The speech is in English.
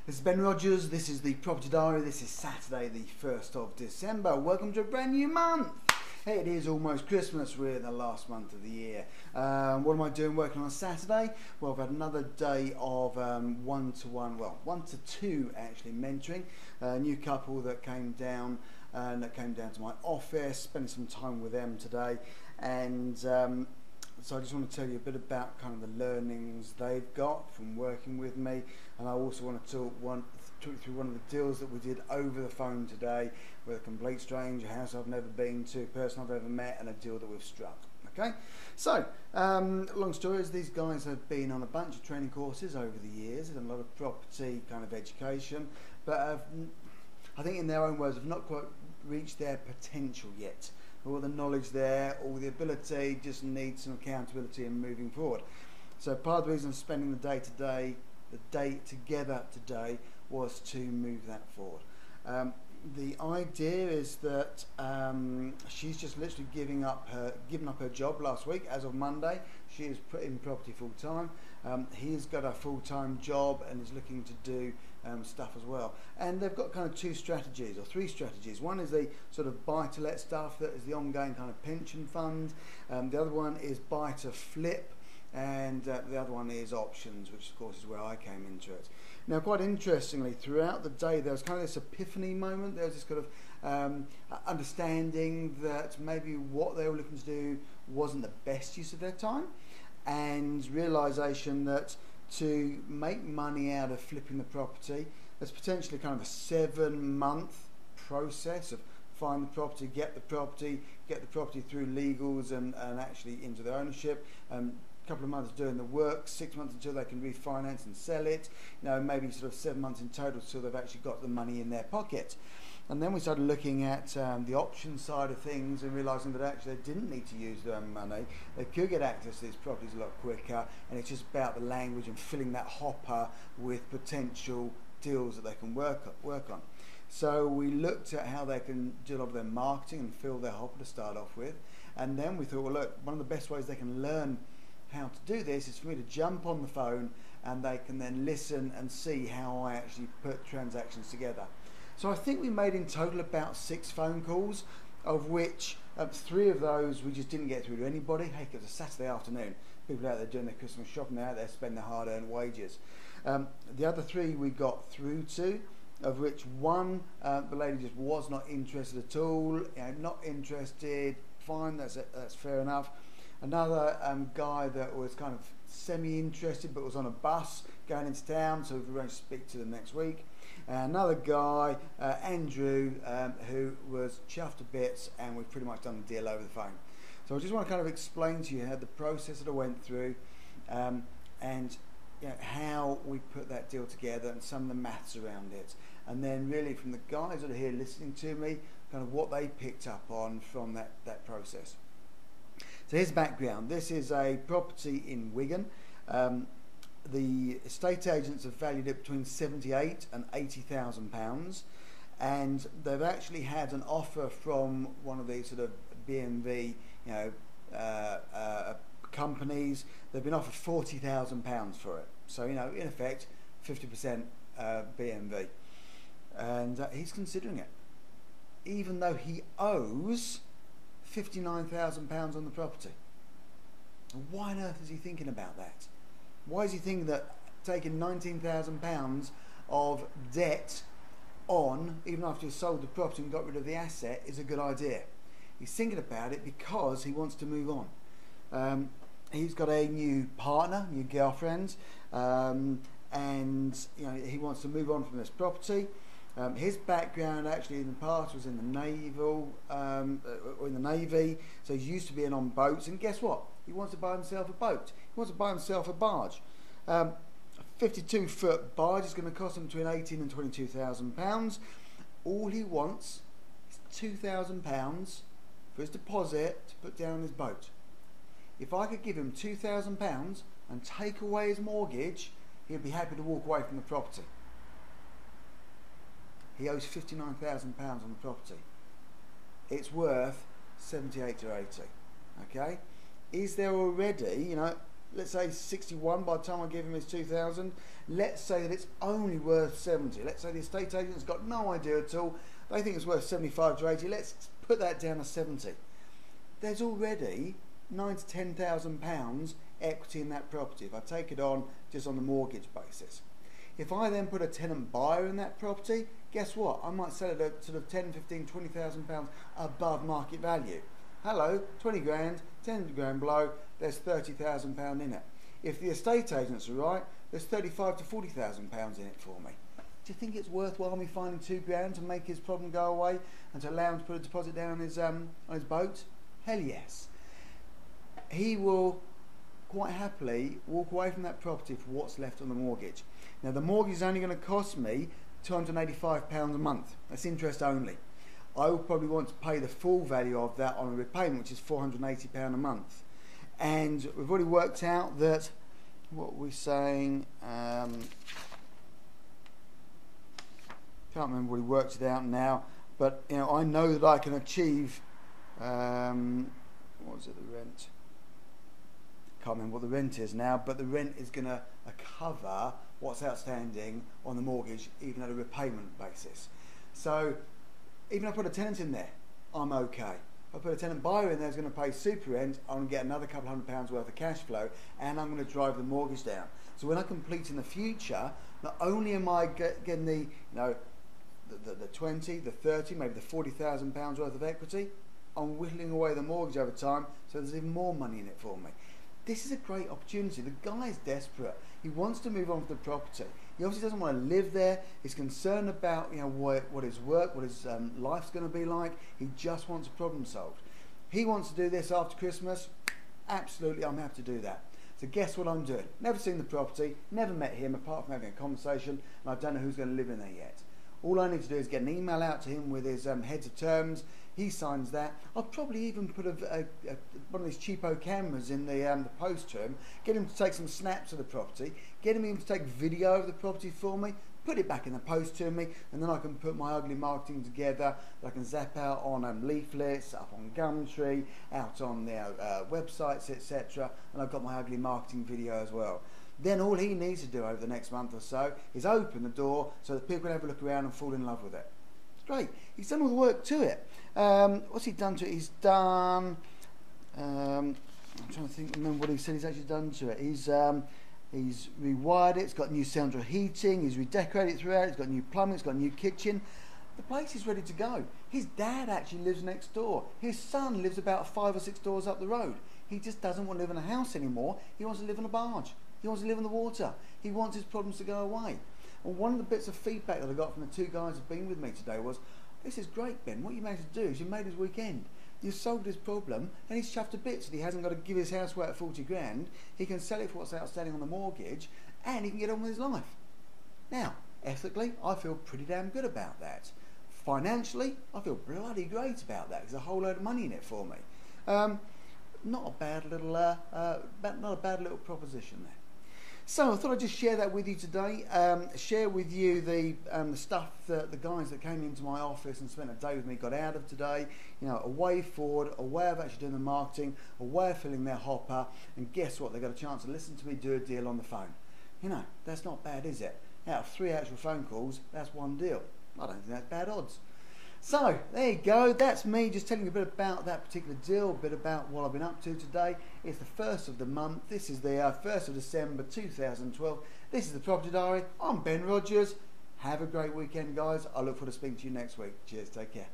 This is Ben Rogers, this is the Property Diary, this is Saturday the 1st of December. Welcome to a brand new month. Hey, it is almost Christmas, we're in the last month of the year. What am I doing working on Saturday? Well, I've had another day of one to two actually mentoring. A new couple that came down to my office, spending some time with them today, and so I just want to tell you a bit about kind of the learnings they've got from working with me, and I also want to talk you through one of the deals that we did over the phone today with a complete stranger, a house I've never been to, a person I've ever met, and a deal that we've struck. Okay, so long story is these guys have been on a bunch of training courses over the years and a lot of property kind of education, but I think in their own words have not quite reached their potential yet. All the knowledge there, all the ability, just needs some accountability and moving forward. So part of the reason I'm spending the day together today was to move that forward. The idea is that she's just literally given up her job last week. As of Monday, she is put in property full time. He's got a full-time job and is looking to do stuff as well. And they've got kind of three strategies. One is the sort of buy-to-let stuff that is the ongoing kind of pension fund. The other one is buy-to-flip, and the other one is options, which of course is where I came into it. Now, quite interestingly, throughout the day there was kind of this epiphany moment. There was this kind of understanding that maybe what they were looking to do wasn't the best use of their time, and realisation that to make money out of flipping the property, there's potentially kind of a 7-month process of find the property, get the property through legals and actually into their ownership. Couple of months doing the work, 6 months until they can refinance and sell it, maybe sort of 7 months in total till they've actually got the money in their pocket. And then we started looking at the option side of things and realising that actually they didn't need to use their own money. They could get access to these properties a lot quicker, and it's just about the language and filling that hopper with potential deals that they can work on. So we looked at how they can do a lot of their marketing and fill their hopper to start off with, and then we thought, well, look, one of the best ways they can learn how to do this is for me to jump on the phone, and they can then listen and see how I actually put transactions together. So I think we made in total about 6 phone calls, of which 3 of those we just didn't get through to anybody. Heck, it was a Saturday afternoon. People out there doing their Christmas shopping, they're out there spending their hard-earned wages. The other 3 we got through to, of which one, the lady just was not interested at all. Not interested, fine, that's fair enough. Another guy that was kind of semi-interested but was on a bus going into town, so we've arranged to speak to them next week. Another guy, Andrew, who was chuffed to bits, and we've pretty much done the deal over the phone. So I just want to kind of explain to you how the process that I went through, and how we put that deal together and some of the maths around it. And then really from the guys that are here listening to me, kind of what they picked up on from that process. So here's background. This is a property in Wigan. The estate agents have valued it between £78,000 and £80,000, and they've actually had an offer from one of these sort of BMV, companies. They've been offered £40,000 for it. So in effect, 50% BMV, and he's considering it, even though he owes £59,000 on the property. And why on earth is he thinking about that? Why is he thinking that taking £19,000 of debt on, even after he's sold the property and got rid of the asset, is a good idea? He's thinking about it because he wants to move on. He's got a new partner, new girlfriend, and he wants to move on from this property. His background actually in the past was in the Navy, so he's used to being on boats, and guess what? He wants to buy himself a boat. He wants to buy himself a barge. A 52-foot barge is going to cost him between £18,000 and £22,000. All he wants is £2,000 for his deposit to put down on his boat. If I could give him £2,000 and take away his mortgage, he'd be happy to walk away from the property. He owes £59,000 on the property. It's worth 78 to 80. Okay? Is there already, let's say 61 by the time I give him his 2,000. Let's say that it's only worth 70. Let's say the estate agent's got no idea at all. They think it's worth 75 to 80. Let's put that down to 70. There's already £9,000 to £10,000 equity in that property if I take it on just on the mortgage basis. If I then put a tenant buyer in that property, guess what? I might sell it at sort of 10, 15, £20,000 above market value. Hello, 20 grand, 10 grand below, there's £30,000 in it. If the estate agents are right, there's £35,000 to £40,000 in it for me. Do you think it's worthwhile me finding 2 grand to make his problem go away and to allow him to put a deposit down on his boat? Hell yes. He will quite happily walk away from that property for what's left on the mortgage. Now the mortgage is only going to cost me £285 a month. That's interest only. I will probably want to pay the full value of that on a repayment, which is £480 a month. And we've already worked out that, what we're saying, can't remember what we worked it out now, but you know, I know that I can achieve, what was it, the rent? Can't remember what the rent is now, but the rent is going to cover what's outstanding on the mortgage, even at a repayment basis. So even if I put a tenant in there, I'm okay. If I put a tenant buyer in there who's going to pay super rent, I'm going to get another couple £100 worth of cash flow, and I'm going to drive the mortgage down. So when I complete in the future, not only am I getting the, the 20, the 30, maybe the £40,000 worth of equity, I'm whittling away the mortgage over time, so there's even more money in it for me. This is a great opportunity. The guy's desperate. He wants to move on from the property. He obviously doesn't want to live there. He's concerned about what his work, what his life's going to be like. He just wants a problem solved. He wants to do this after Christmas. Absolutely, I'm happy to do that. So guess what I'm doing? Never seen the property, never met him apart from having a conversation, and I don't know who's going to live in there yet. All I need to do is get an email out to him with his heads of terms. He signs that. I'll probably even put one of these cheapo cameras in the post to him, get him to take some snaps of the property, get him even to take video of the property for me, put it back in the post to me, and then I can put my ugly marketing together that I can zap out on leaflets, up on Gumtree, out on their websites, etc. And I've got my ugly marketing video as well. Then all he needs to do over the next month or so is open the door so that people can have a look around and fall in love with it. It's great. He's done all the work to it. What's he done to it? He's done, I'm trying to remember what he said he's actually done to it. He's rewired it, it's got new central heating, he's redecorated it throughout, it's got new plumbing, it's got a new kitchen. The place is ready to go. His dad actually lives next door. His son lives about 5 or 6 doors up the road. He just doesn't want to live in a house anymore. He wants to live in a barge. He wants to live in the water. He wants his problems to go away. And one of the bits of feedback that I got from the 2 guys who've been with me today was, this is great, Ben. What you managed to do is you made his weekend. You solved his problem, and he's chuffed to bits that he hasn't got to give his house away at 40 grand. He can sell it for what's outstanding on the mortgage, and he can get on with his life. Now, ethically, I feel pretty damn good about that. Financially, I feel bloody great about that. There's a whole load of money in it for me. Not a bad little proposition there. So I thought I'd just share that with you today. Share with you the stuff that the guys that came into my office and spent a day with me got out of today. A way forward, a way of actually doing the marketing, a way of filling their hopper. And guess what? They got a chance to listen to me do a deal on the phone. That's not bad, is it? Out of 3 actual phone calls, that's 1 deal. I don't think that's bad odds. So there you go, that's me just telling you a bit about that particular deal, a bit about what I've been up to today. It's the 1st of the month, this is the 1st of December 2012, this is the Property Diary, I'm Ben Rogers. Have a great weekend guys, I look forward to speaking to you next week. Cheers, take care.